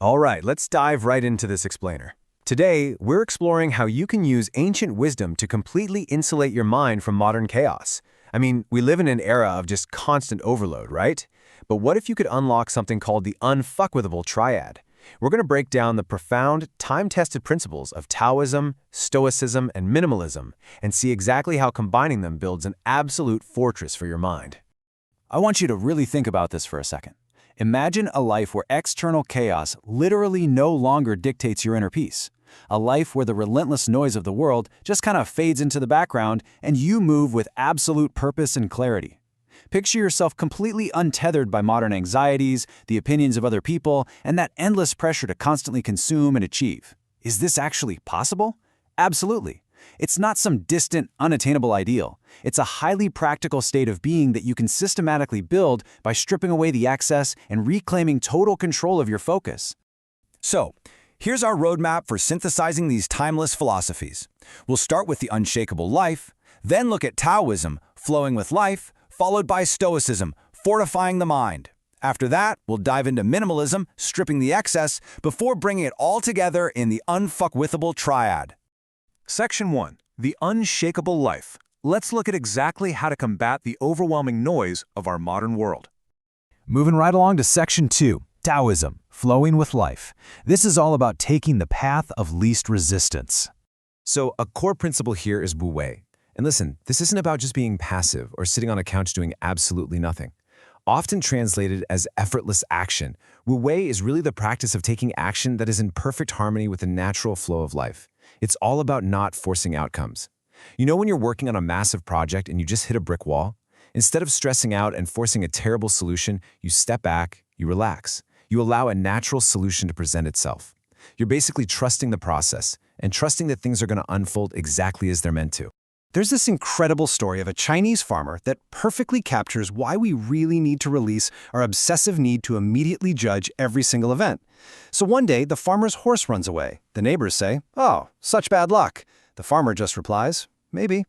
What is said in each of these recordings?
All right, let's dive right into this explainer. Today, we're exploring how you can use ancient wisdom to completely insulate your mind from modern chaos. I mean, we live in an era of just constant overload, right? But what if you could unlock something called the unfuckwithable triad? We're going to break down the profound, time-tested principles of Taoism, Stoicism, and Minimalism, and see exactly how combining them builds an absolute fortress for your mind. I want you to really think about this for a second. Imagine a life where external chaos literally no longer dictates your inner peace. A life where the relentless noise of the world just kind of fades into the background and you move with absolute purpose and clarity. Picture yourself completely untethered by modern anxieties, the opinions of other people, and that endless pressure to constantly consume and achieve. Is this actually possible? Absolutely. It's not some distant, unattainable ideal. It's a highly practical state of being that you can systematically build by stripping away the excess and reclaiming total control of your focus. So, here's our roadmap for synthesizing these timeless philosophies. We'll start with the unshakable life, then look at Taoism, flowing with life, followed by Stoicism, fortifying the mind. After that, we'll dive into minimalism, stripping the excess, before bringing it all together in the unfuckwithable triad. Section 1. The Unshakable Life. Let's look at exactly how to combat the overwhelming noise of our modern world. Moving right along to Section 2. Taoism, flowing with life. This is all about taking the path of least resistance. So, a core principle here is Wu Wei. And listen, this isn't about just being passive or sitting on a couch doing absolutely nothing. Often translated as effortless action, Wu Wei is really the practice of taking action that is in perfect harmony with the natural flow of life. It's all about not forcing outcomes. You know when you're working on a massive project and you just hit a brick wall? Instead of stressing out and forcing a terrible solution, you step back, you relax. You allow a natural solution to present itself. You're basically trusting the process and trusting that things are going to unfold exactly as they're meant to. There's this incredible story of a Chinese farmer that perfectly captures why we really need to release our obsessive need to immediately judge every single event. So one day, the farmer's horse runs away. The neighbors say, "Oh, such bad luck." The farmer just replies, "Maybe."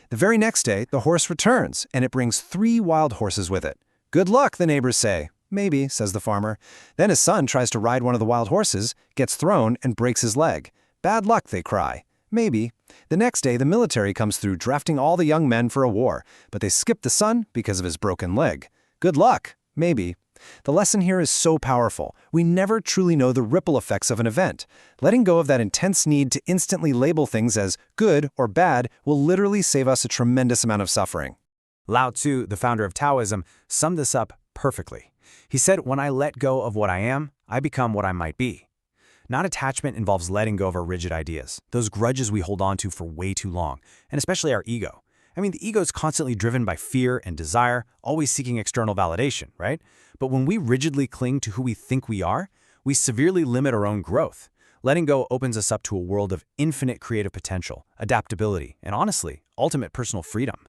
The very next day, the horse returns, and it brings 3 wild horses with it. "Good luck," the neighbors say. "Maybe," says the farmer. Then his son tries to ride one of the wild horses, gets thrown, and breaks his leg. "Bad luck," they cry. "Maybe." The next day, the military comes through drafting all the young men for a war, but they skip the son because of his broken leg. "Good luck." "Maybe." The lesson here is so powerful. We never truly know the ripple effects of an event. Letting go of that intense need to instantly label things as good or bad will literally save us a tremendous amount of suffering. Lao Tzu, the founder of Taoism, summed this up perfectly. He said, "When I let go of what I am, I become what I might be." Non-attachment involves letting go of our rigid ideas, those grudges we hold on to for way too long, and especially our ego. I mean, the ego is constantly driven by fear and desire, always seeking external validation, right? But when we rigidly cling to who we think we are, we severely limit our own growth. Letting go opens us up to a world of infinite creative potential, adaptability, and honestly, ultimate personal freedom.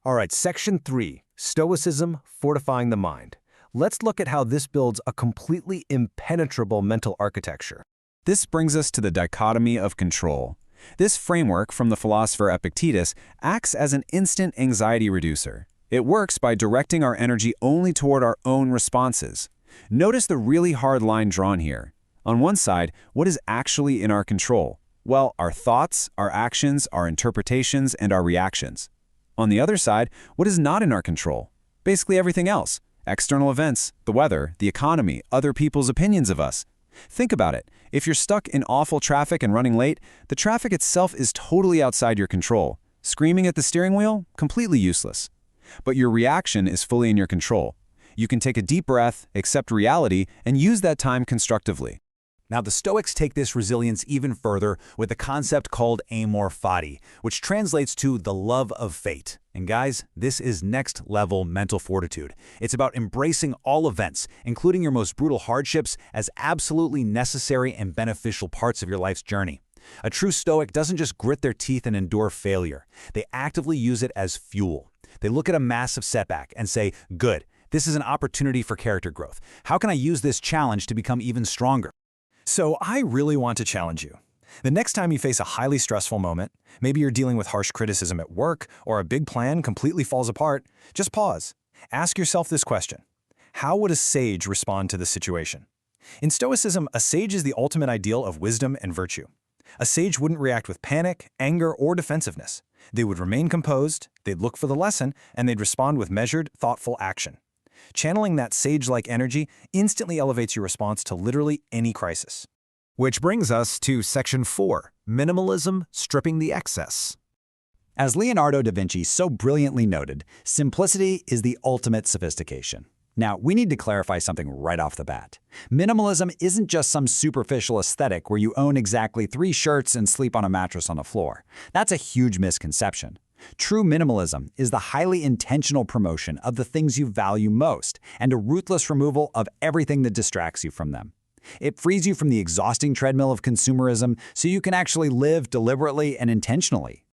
All right, Section 3. Stoicism, fortifying the mind. Let's look at how this builds a completely impenetrable mental architecture. This brings us to the dichotomy of control. This framework from the philosopher Epictetus acts as an instant anxiety reducer. It works by directing our energy only toward our own responses. Notice the really hard line drawn here. On one side, what is actually in our control? Well, our thoughts, our actions, our interpretations, and our reactions. On the other side, what is not in our control? Basically everything else. External events, the weather, the economy, other people's opinions of us. Think about it. If you're stuck in awful traffic and running late, the traffic itself is totally outside your control. Screaming at the steering wheel? Completely useless. But your reaction is fully in your control. You can take a deep breath, accept reality, and use that time constructively. Now, the Stoics take this resilience even further with a concept called amor fati, which translates to the love of fate. And guys, this is next-level mental fortitude. It's about embracing all events, including your most brutal hardships, as absolutely necessary and beneficial parts of your life's journey. A true Stoic doesn't just grit their teeth and endure failure. They actively use it as fuel. They look at a massive setback and say, "Good, this is an opportunity for character growth. How can I use this challenge to become even stronger?" So I really want to challenge you. The next time you face a highly stressful moment, maybe you're dealing with harsh criticism at work or a big plan completely falls apart, just pause. Ask yourself this question. How would a sage respond to this situation? In Stoicism, a sage is the ultimate ideal of wisdom and virtue. A sage wouldn't react with panic, anger, or defensiveness. They would remain composed, they'd look for the lesson, and they'd respond with measured, thoughtful action. Channeling that sage-like energy instantly elevates your response to literally any crisis. Which brings us to Section 4, Minimalism, Stripping the Excess. As Leonardo da Vinci so brilliantly noted, simplicity is the ultimate sophistication. Now, we need to clarify something right off the bat. Minimalism isn't just some superficial aesthetic where you own exactly 3 shirts and sleep on a mattress on the floor. That's a huge misconception. True minimalism is the highly intentional promotion of the things you value most and a ruthless removal of everything that distracts you from them. It frees you from the exhausting treadmill of consumerism so you can actually live deliberately and intentionally.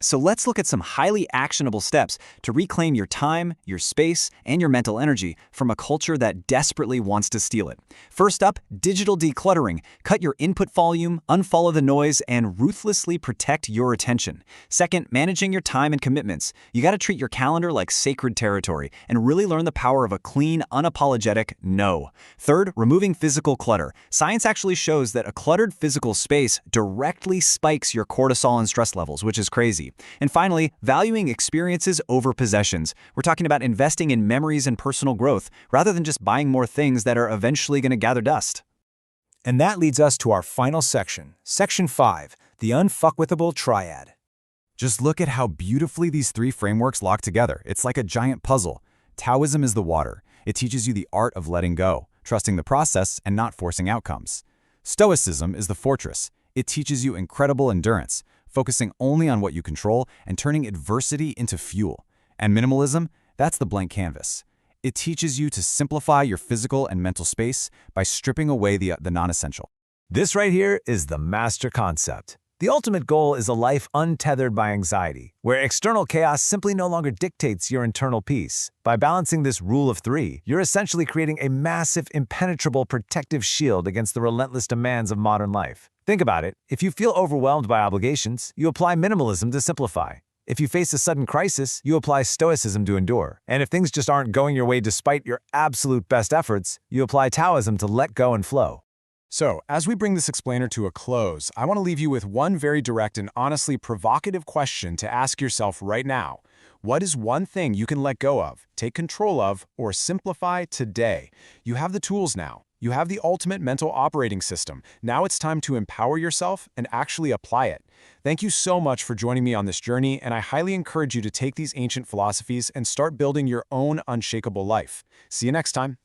So let's look at some highly actionable steps to reclaim your time, your space, and your mental energy from a culture that desperately wants to steal it. First up, digital decluttering. Cut your input volume, unfollow the noise, and ruthlessly protect your attention. Second, managing your time and commitments. You gotta treat your calendar like sacred territory and really learn the power of a clean, unapologetic no. Third, removing physical clutter. Science actually shows that a cluttered physical space directly spikes your cortisol and stress levels, which is crazy. And finally, valuing experiences over possessions. We're talking about investing in memories and personal growth, rather than just buying more things that are eventually going to gather dust. And that leads us to our final section, Section 5, the Unfuckwithable Triad. Just look at how beautifully these 3 frameworks lock together. It's like a giant puzzle. Taoism is the water. It teaches you the art of letting go, trusting the process, and not forcing outcomes. Stoicism is the fortress. It teaches you incredible endurance, focusing only on what you control and turning adversity into fuel. And minimalism, that's the blank canvas. It teaches you to simplify your physical and mental space by stripping away the non-essential. This right here is the master concept. The ultimate goal is a life untethered by anxiety, where external chaos simply no longer dictates your internal peace. By balancing this rule of 3, you're essentially creating a massive, impenetrable protective shield against the relentless demands of modern life. Think about it. If you feel overwhelmed by obligations, you apply minimalism to simplify. If you face a sudden crisis, you apply Stoicism to endure. And if things just aren't going your way despite your absolute best efforts, you apply Taoism to let go and flow. So, as we bring this explainer to a close, I want to leave you with one very direct and honestly provocative question to ask yourself right now. What is one thing you can let go of, take control of, or simplify today? You have the tools now. You have the ultimate mental operating system. Now it's time to empower yourself and actually apply it. Thank you so much for joining me on this journey, and I highly encourage you to take these ancient philosophies and start building your own unshakable life. See you next time.